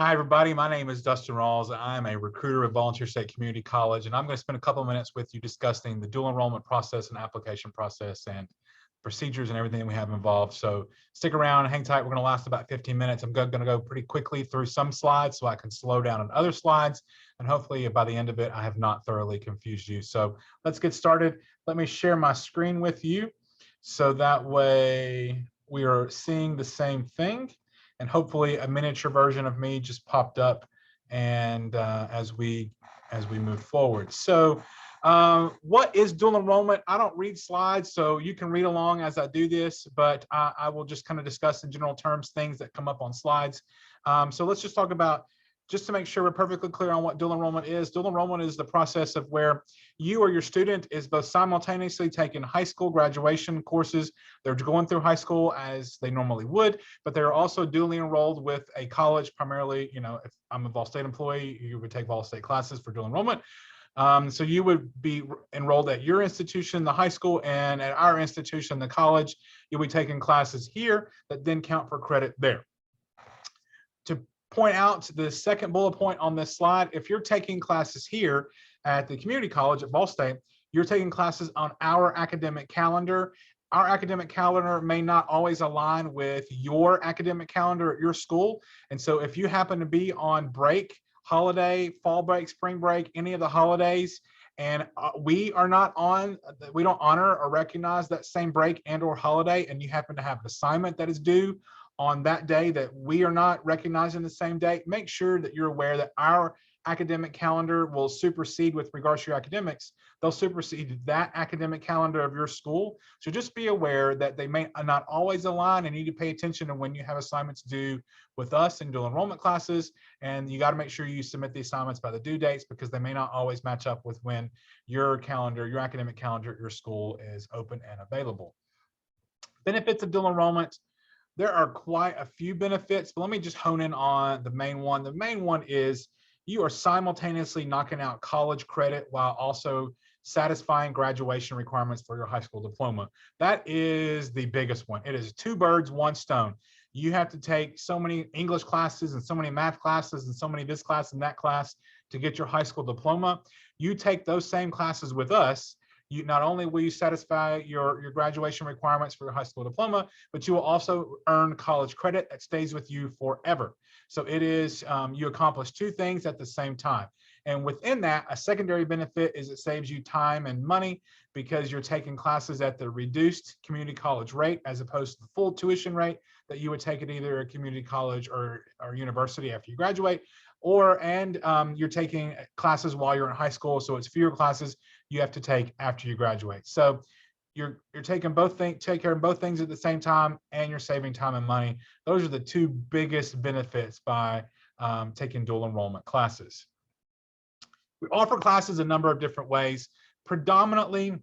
Hi, everybody. My name is Dustin Rawls. I'm a recruiter at Volunteer State Community College, and I'm going to spend a couple of minutes with you discussing the dual enrollment process and application process and procedures and everything we have involved. So stick around and hang tight. We're going to last about 15 minutes. I'm going to go pretty quickly through some slides so I can slow down on other slides. And hopefully by the end of it, I have not thoroughly confused you. So let's get started. Let me share my screen with you so that way we are seeing the same thing. And hopefully a miniature version of me just popped up and as we move forward. So what is dual enrollment? I don't read slides, so you can read along as I do this, but I will just kind of discuss in general terms things that come up on slides. So let's just talk about, just to make sure we're perfectly clear on what dual enrollment is. Dual enrollment is the process of where you or your student is both simultaneously taking high school graduation courses. They're going through high school as they normally would, but they're also dually enrolled with a college, primarily, if I'm a Vol State employee, you would take Vol State classes for dual enrollment. So you would be enrolled at your institution, the high school, and at our institution, the college. You'll be taking classes here that then count for credit there. To point out the second bullet point on this slide, if you're taking classes here at the community college at Ball State, you're taking classes on our academic calendar. Our academic calendar may not always align with your academic calendar at your school. And so if you happen to be on break, holiday, fall break, spring break, any of the holidays, and we don't honor or recognize that same break and or holiday, and you happen to have an assignment that is due on that day that we are not recognizing the same day, make sure that you're aware that our academic calendar will supersede, with regards to your academics, they'll supersede that academic calendar of your school. So just be aware that they may not always align, and need to pay attention to when you have assignments due with us in dual enrollment classes. And you got to make sure you submit the assignments by the due dates, because they may not always match up with when your calendar, your academic calendar at your school is open and available. Benefits of dual enrollment. There are quite a few benefits, but let me just hone in on the main one. The main one is you are simultaneously knocking out college credit while also satisfying graduation requirements for your high school diploma. That is the biggest one. It is two birds, one stone. You have to take so many English classes and so many math classes and so many this class and that class to get your high school diploma. You take those same classes with us, you not only will you satisfy your graduation requirements for your high school diploma, but you will also earn college credit that stays with you forever. So it is, you accomplish two things at the same time. And within that, a secondary benefit is it saves you time and money, because you're taking classes at the reduced community college rate as opposed to the full tuition rate that you would take at either a community college or university after you graduate. You're taking classes while you're in high school, so it's fewer classes you have to take after you graduate. So you're taking take care of both things at the same time, and you're saving time and money. Those are the two biggest benefits by taking dual enrollment classes. We offer classes a number of different ways. Predominantly,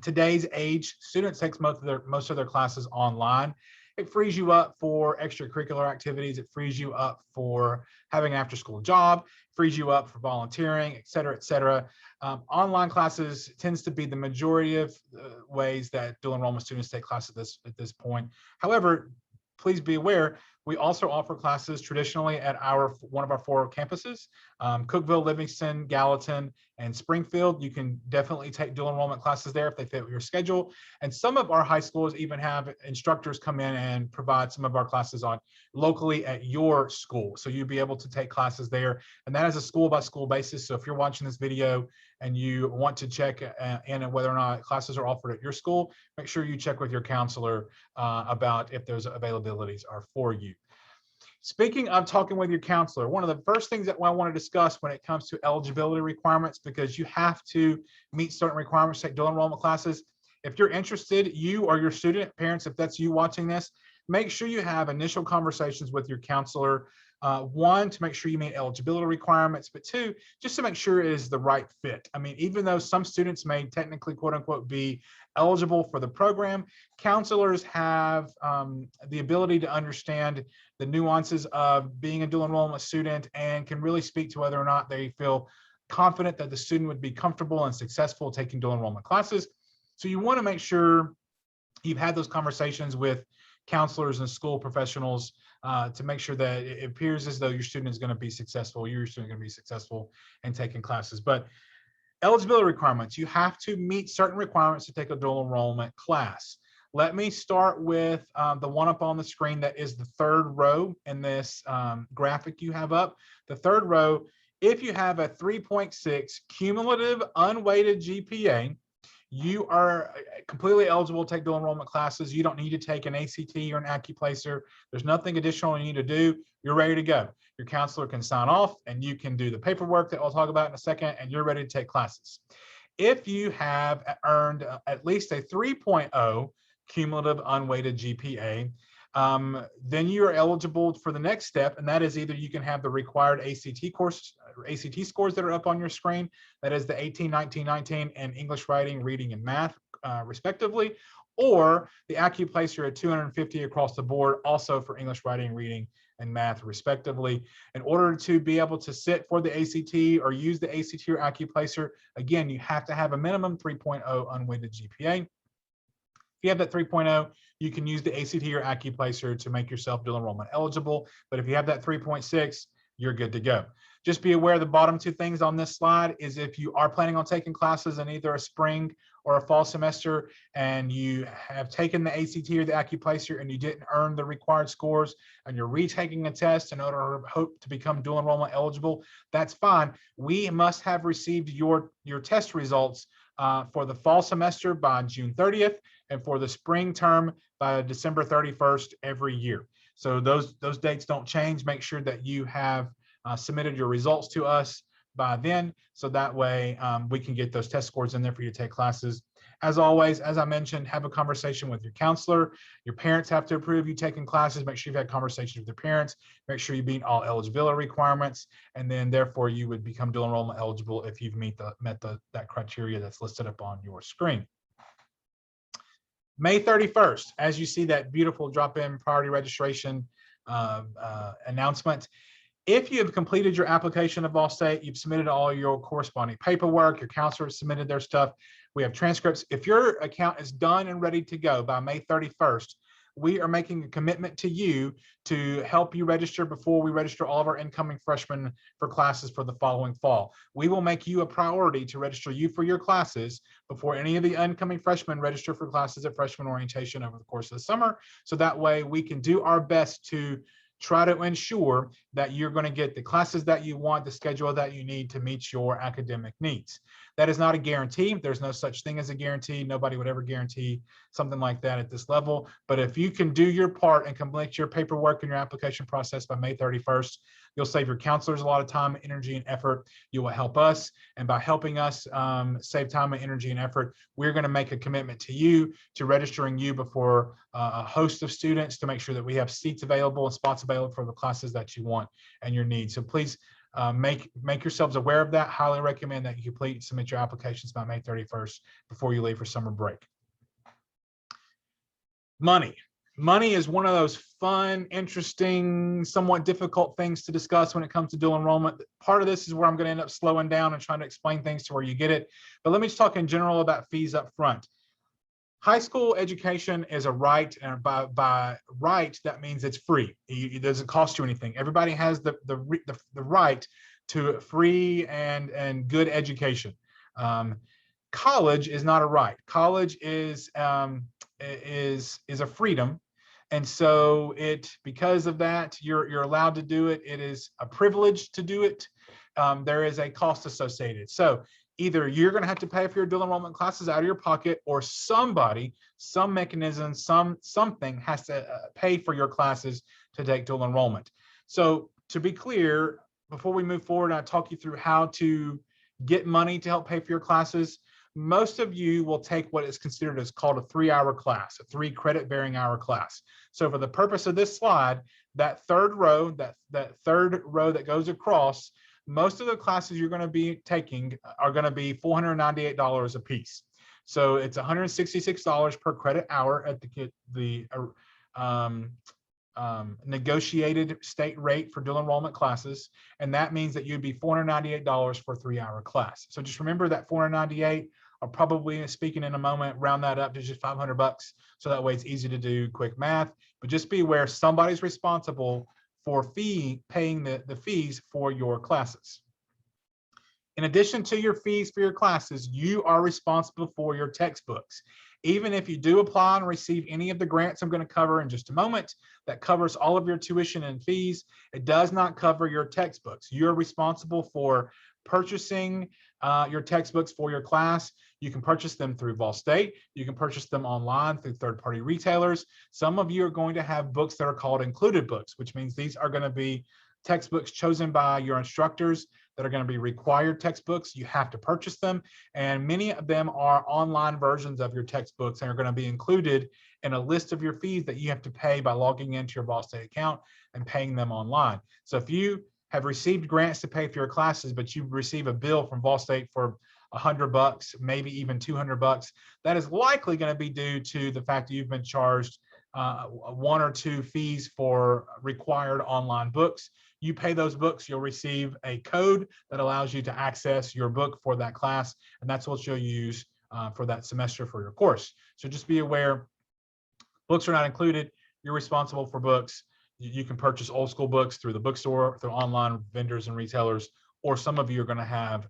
today's age, students take most of their classes online. It frees you up for extracurricular activities. It frees you up for having an after-school job, frees you up for volunteering, et cetera, et cetera. Online classes tends to be the majority of ways that dual enrollment students take classes at this point. However, please be aware, we also offer classes traditionally at one of our 4 campuses, Cookeville, Livingston, Gallatin, and Springfield. You can definitely take dual enrollment classes there if they fit your schedule. And some of our high schools even have instructors come in and provide some of our classes on locally at your school. So you'll be able to take classes there. And that is a school by school basis. So if you're watching this video and you want to check in whether or not classes are offered at your school, make sure you check with your counselor about if those availabilities are for you. Speaking of talking with your counselor, one of the first things that I want to discuss when it comes to eligibility requirements, because you have to meet certain requirements to take dual enrollment classes. If you're interested, you or your student, parents, if that's you watching this, make sure you have initial conversations with your counselor. One, to make sure you meet eligibility requirements, but two, just to make sure it is the right fit. I mean, even though some students may technically, quote unquote, be eligible for the program, counselors have the ability to understand the nuances of being a dual enrollment student and can really speak to whether or not they feel confident that the student would be comfortable and successful taking dual enrollment classes. So you want to make sure you've had those conversations with counselors and school professionals to make sure that it appears as though your student is going to be successful, your student is going to be successful in taking classes. But eligibility requirements, you have to meet certain requirements to take a dual enrollment class. Let me start with the one up on the screen that is the third row in this graphic you have up. The third row, if you have a 3.6 cumulative unweighted GPA, you are completely eligible to take dual enrollment classes. You don't need to take an ACT or an AccuPlacer. There's nothing additional you need to do. You're ready to go. Your counselor can sign off and you can do the paperwork that I'll talk about in a second, and you're ready to take classes. If you have earned at least a 3.0 cumulative unweighted GPA, then you are eligible for the next step, and that is either you can have the required ACT scores that are up on your screen, that is the 18, 19, 19, and English writing, reading, and math, respectively, or the AccuPlacer at 250 across the board, also for English writing, reading, and math, respectively. In order to be able to sit for the ACT or use the ACT or AccuPlacer, again, you have to have a minimum 3.0 unweighted GPA. If you have that 3.0, you can use the ACT or AccuPlacer to make yourself dual enrollment eligible. But if you have that 3.6, you're good to go. Just be aware the bottom two things on this slide is if you are planning on taking classes in either a spring or a fall semester and you have taken the ACT or the AccuPlacer and you didn't earn the required scores and you're retaking a test in order to hope to become dual enrollment eligible, that's fine. We must have received your test results for the fall semester by June 30th and for the spring term by December 31st every year. So those dates don't change. Make sure that you have submitted your results to us by then, so that way we can get those test scores in there for you to take classes. As always, as I mentioned, have a conversation with your counselor. Your parents have to approve you taking classes. Make sure you've had conversations with your parents. Make sure you meet all eligibility requirements, and then therefore you would become dual enrollment eligible if you've met that criteria that's listed up on your screen. May 31st, as you see that beautiful drop-in priority registration announcement. If you have completed your application of All-State, you've submitted all your corresponding paperwork, your counselor has submitted their stuff, we have transcripts. If your account is done and ready to go by May 31st, we are making a commitment to you to help you register before we register all of our incoming freshmen for classes for the following fall. We will make you a priority to register you for your classes before any of the incoming freshmen register for classes at freshman orientation over the course of the summer. So that way we can do our best to try to ensure that you're going to get the classes that you want, the schedule that you need to meet your academic needs. That is not a guarantee. There's no such thing as a guarantee. Nobody would ever guarantee something like that at this level. But if you can do your part and complete your paperwork and your application process by May 31st, you'll save your counselors a lot of time, energy, and effort. You will help us. And by helping us save time and energy and effort, we're going to make a commitment to you to registering you before a host of students to make sure that we have seats available and spots available for the classes that you want and your needs. So please make yourselves aware of that. Highly recommend that you submit your applications by May 31st before you leave for summer break. Money is one of those fun, interesting, somewhat difficult things to discuss when it comes to dual enrollment. Part of this is where I'm going to end up slowing down and trying to explain things to where you get it. But let me just talk in general about fees up front. High school education is a right, and by right, that means it's free. It doesn't cost you anything. Everybody has the right to free and good education. College is not a right. College is a freedom, and so because of that, you're allowed to do it. It is a privilege to do it. There is a cost associated. So either you're going to have to pay for your dual enrollment classes out of your pocket, or somebody, some mechanism, something has to pay for your classes to take dual enrollment. So to be clear, before we move forward and I talk you through how to get money to help pay for your classes, most of you will take what is considered as called a 3-hour class, a 3 credit bearing hour class. So for the purpose of this slide, that third row, that third row that goes across, most of the classes you're going to be taking are going to be $498 a piece. So it's $166 per credit hour at the negotiated state rate for dual enrollment classes. And that means that you'd be $498 for a 3-hour class. So just remember that $498 I'll probably, speaking in a moment, round that up to just $500. So that way it's easy to do quick math, but just be aware somebody's responsible for paying the fees for your classes. In addition to your fees for your classes, you are responsible for your textbooks. Even if you do apply and receive any of the grants I'm going to cover in just a moment, that covers all of your tuition and fees, it does not cover your textbooks. You're responsible for purchasing your textbooks for your class. You can purchase them through Vol State. You can purchase them online through third-party retailers. Some of you are going to have books that are called included books, which means these are going to be textbooks chosen by your instructors that are going to be required textbooks. You have to purchase them, and many of them are online versions of your textbooks and are going to be included in a list of your fees that you have to pay by logging into your Vol State account and paying them online. So if you have received grants to pay for your classes, but you receive a bill from Vol State for $100, maybe even $200, that is likely going to be due to the fact that you've been charged one or two fees for required online books. You pay those books, you'll receive a code that allows you to access your book for that class, and that's what you'll use for that semester for your course. So just be aware, books are not included. You're responsible for books. You can purchase old school books through the bookstore, through online vendors and retailers, or some of you are going to have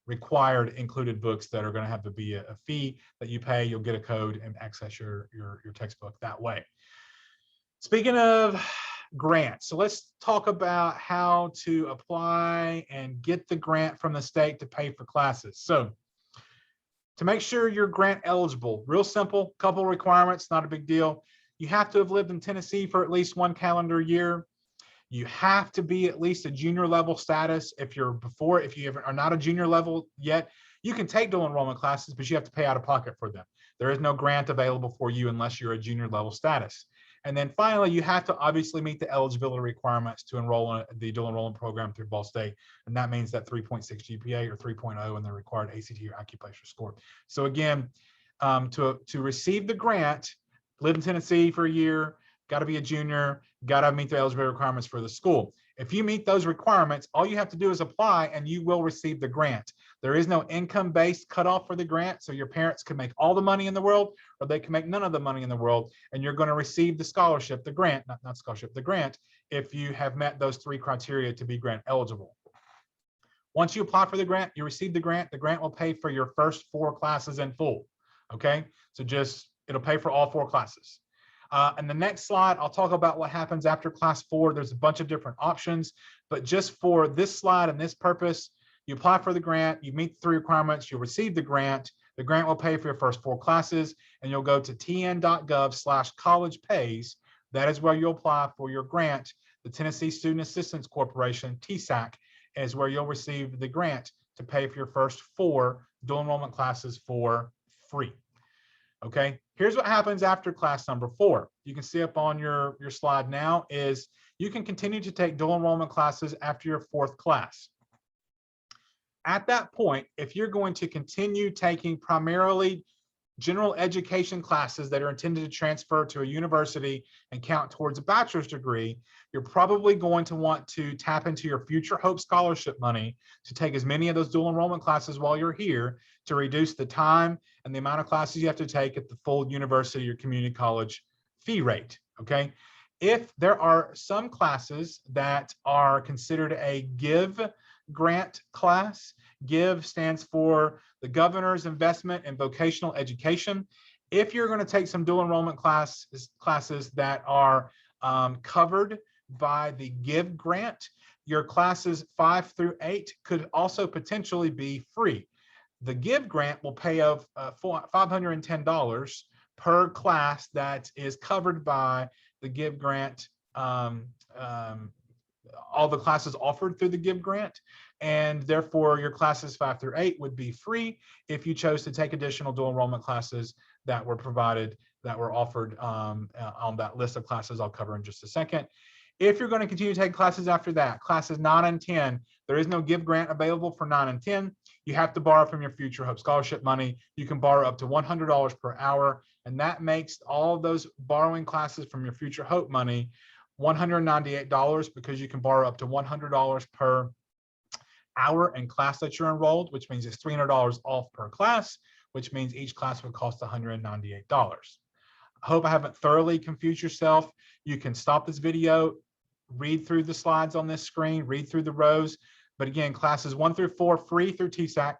required included books that are going to have to be a fee that you pay. You'll get a code and access your textbook that way. Speaking of grants, so let's talk about how to apply and get the grant from the state to pay for classes. So to make sure you're grant eligible, real simple, couple requirements, not a big deal. You have to have lived in Tennessee for at least 1 calendar year. You have to be at least a junior level status. If you are not a junior level yet, you can take dual enrollment classes, but you have to pay out of pocket for them. There is no grant available for you unless you're a junior level status. And then finally, you have to obviously meet the eligibility requirements to enroll in the dual enrollment program through Ball State. And that means that 3.6 GPA or 3.0 and the required ACT or occupational score. So again, to receive the grant, live in Tennessee for a year, got to be a junior, got to meet the eligibility requirements for the school. If you meet those requirements, all you have to do is apply and you will receive the grant. There is no income-based cutoff for the grant, so your parents can make all the money in the world or they can make none of the money in the world, and you're going to receive the scholarship, the grant, not scholarship, the grant, if you have met those 3 criteria to be grant eligible. Once you apply for the grant, you receive the grant will pay for your first 4 classes in full, okay? So it'll pay for all 4 classes. And the next slide, I'll talk about what happens after class 4. There's a bunch of different options, but just for this slide and this purpose, you apply for the grant, you meet the 3 requirements, you'll receive the grant will pay for your first 4 classes, and you'll go to tn.gov/collegepays. That is where you'll apply for your grant. The Tennessee Student Assistance Corporation, TSAC, is where you'll receive the grant to pay for your first 4 dual enrollment classes for free. Okay, here's what happens after class number 4. You can see up on your slide now is you can continue to take dual enrollment classes after your 4th class. At that point, if you're going to continue taking primarily general education classes that are intended to transfer to a university and count towards a bachelor's degree, you're probably going to want to tap into your Future Hope scholarship money to take as many of those dual enrollment classes while you're here to reduce the time and the amount of classes you have to take at the full university or community college fee rate, okay? If there are some classes that are considered a GIVE grant class, GIVE stands for the Governor's Investment in Vocational Education. If you're going to take some dual enrollment classes that are covered by the GIVE grant, your classes 5 through 8 could also potentially be free. The GIVE grant will pay of $510 per class that is covered by the GIVE grant, all the classes offered through the GIVE grant, and therefore your classes 5 through 8 would be free if you chose to take additional dual enrollment classes that were provided, that were offered on that list of classes I'll cover in just a second. If you're going to continue to take classes after that, classes 9 and 10, there is no GIVE grant available for 9 and 10. You have to borrow from your Future Hope scholarship money. You can borrow up to $100 per hour, and that makes all those borrowing classes from your Future Hope money $198 because you can borrow up to $100 per hour in class that you're enrolled, which means it's $300 off per class, which means each class would cost $198. I hope I haven't thoroughly confused yourself. You can stop this video, read through the slides on this screen, read through the rows. But again, classes 1 through 4, free through TSAC.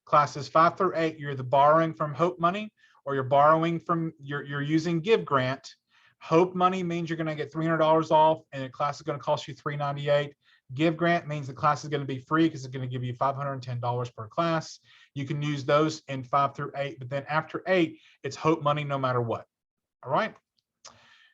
Classes 5 through 8, you're either borrowing from Hope Money or you're borrowing from, you're using Give Grant. Hope Money means you're going to get $300 off and the class is going to cost you $398. Give Grant means the class is going to be free because it's going to give you $510 per class. You can use those in 5 through 8, but then after 8, it's Hope Money no matter what. All right.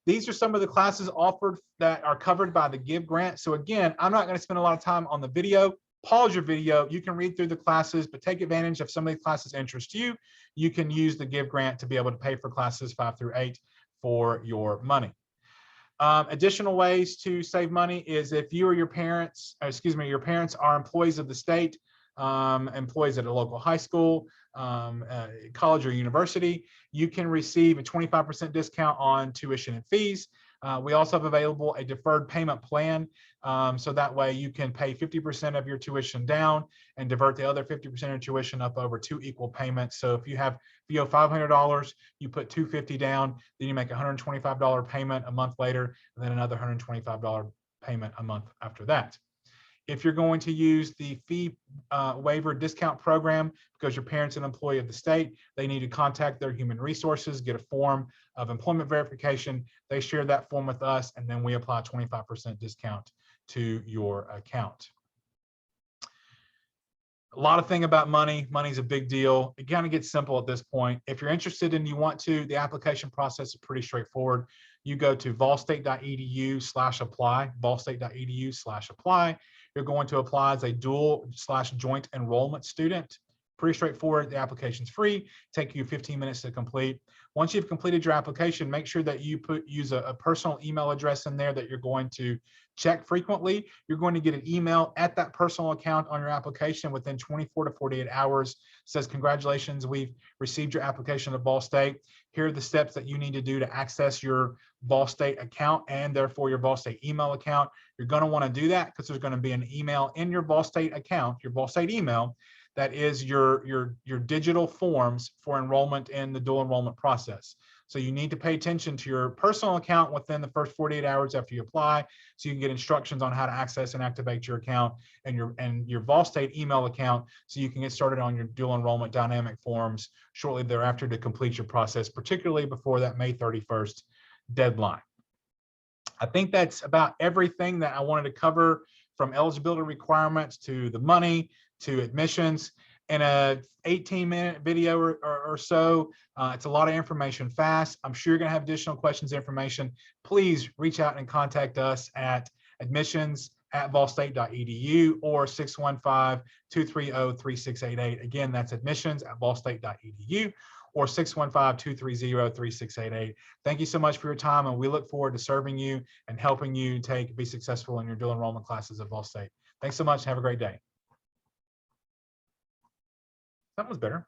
These are some of the classes offered that are covered by the Give Grant. So again, I'm not going to spend a lot of time on the video. Pause your video. You can read through the classes, but take advantage of some of these classes interest you. You can use the Give Grant to be able to pay for classes 5 through 8 for your money. Additional ways to save money is if you or your parents, your parents are employees of the state, employees at a local high school, college or university, you can receive a 25% discount on tuition and fees. We also have available a deferred payment plan. So that way you can pay 50% of your tuition down and divert the other 50% of your tuition up over 2 equal payments. So if you owe $500, you put $250 down, then you make a $125 payment a month later, and then another $125 payment a month after that. If you're going to use the fee waiver discount program because your parent's an employee of the state, they need to contact their human resources, get a form of employment verification. They share that form with us, and then we apply a 25% discount to your account. A lot of thing about money. Money's a big deal. It kind of gets simple at this point. If you're interested and you want to, the application process is pretty straightforward. You go to volstate.edu/apply, volstate.edu/apply. You're going to apply as a dual/joint enrollment student. Pretty straightforward. The application's free. Take you 15 minutes to complete. Once you've completed your application, make sure that you use a personal email address in there that you're going to check frequently. You're going to get an email at that personal account on your application within 24 to 48 hours. It says, congratulations, we've received your application at Ball State. Here are the steps that you need to do to access your Ball State account and therefore your Ball State email account. You're going to want to do that because there's going to be an email in your Ball State account, your Ball State email, that is your digital forms for enrollment in the dual enrollment process. So you need to pay attention to your personal account within the first 48 hours after you apply, so you can get instructions on how to access and activate your account and your Vol State email account, so you can get started on your dual enrollment dynamic forms shortly thereafter to complete your process, particularly before that May 31st deadline. I think that's about everything that I wanted to cover, from eligibility requirements to the money to admissions in a 18-minute video or so. It's a lot of information fast. I'm sure you're going to have additional questions, information. Please reach out and contact us at admissions@volstate.edu or 615-230-3688. Again, that's admissions@volstate.edu or 615-230-3688. Thank you so much for your time, and we look forward to serving you and helping you be successful in your dual enrollment classes at Vol State. Thanks so much. Have a great day. That was better.